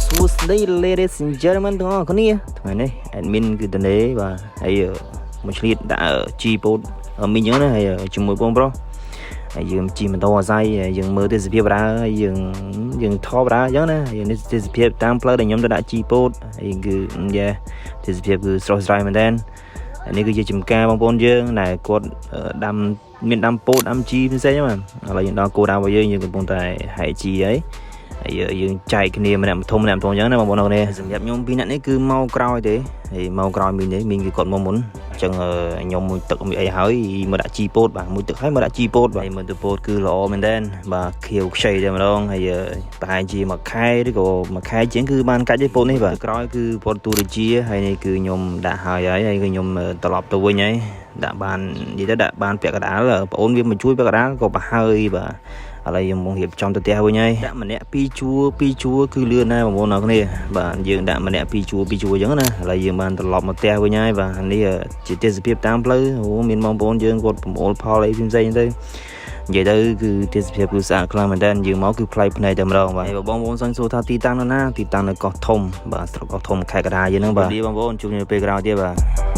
Tuesday ladies and gentlemen ទាំងអស់គ្នាថ្ងៃនេះ admin គឺតនេបាទហើយមួយឆ្លៀតដាក់ G-port មីងហ្នឹងណាហើយជាមួយបងប្រុសហើយយើងជិះម៉ូតូអាស័យយើងមើលទេសភាពដើរហើយយើងថតដើរអញ្ចឹងណាហើយនេះទេសភាពតាមផ្លូវដែលខ្ញុំទៅដាក់ G-port ហើយគឺទេសភាពគឺស្រស់ស្រាយមែនតើនេះគឺជាចំការបងប្អូនយើងដែលគាត់ដាំមានដាំពោតដាំ G ផ្សេងហ្នឹងឥឡូវយើងដល់គោលដៅរបស់យើងកំពុងតែហែក G ហើយយើងចែកគ្នាម្នាក់ធំម្នាក់អញ្ចឹងណាបងប្អូនគ្នាសម្រាប់ខ្ញុំពីរនាក់នេះគឺមកក្រោយទេហើយមកក្រោយមីងគឺគាត់មកមុនអញ្ចឹងខ្ញុំមួយទឹកមួយអីហើយមកដាក់ G-port បាទមួយទឹកហើយមកដាក់ G-port បាទមើលទៅ port គឺល្អមែនតើបាទខៀវខ្ចីតែម្ដងហើយប្រហែលជាមួយខែឬក៏មួយខែជាងគឺបានកាច់ទេ port នេះបាទក្រោយគឺ port ទូរជាហើយនេះគឺខ្ញុំដាក់ហើយគឺខ្ញុំត្រឡប់ទៅវិញហើយដាក់បាននិយាយទៅដាក់បានពាក់កណ្ដាលបងអូនវាមកជួយពាក់កណ្ដាលក៏ប្រហើយបាទឥឡូវយើងមករៀបចំទៅផ្ទះវិញហើយដាក់ម្នាក់2ជួរគឺលឿនណាស់បងប្អូនអរគ្នាបាទយើងដាក់ម្នាក់2ជួរអញ្ចឹងណាឥឡូវយើងបានត្រឡប់មកផ្ទះវិញហើយបាទនេះជាទេសភាពតាមផ្លូវមានបងប្អូនយើងគាត់ប្រមូលផលអីផ្សេងទៅនិយាយទៅគឺទេសភាពគឺស្អាតខ្លាំងមែនតើយើងមកគឺប្លែកភ្នែកតែម្ដងបាទហើយបងប្អូនសង្ឃសួរថាទីតាំងនៅណាទីតាំងនៅកោះធំបាទស្រុកកោះធំខេត្តកណ្ដាលយើងហ្នឹងបាទបងប្អូនជួបគ្នាពេលក្រោយទៀតបាទ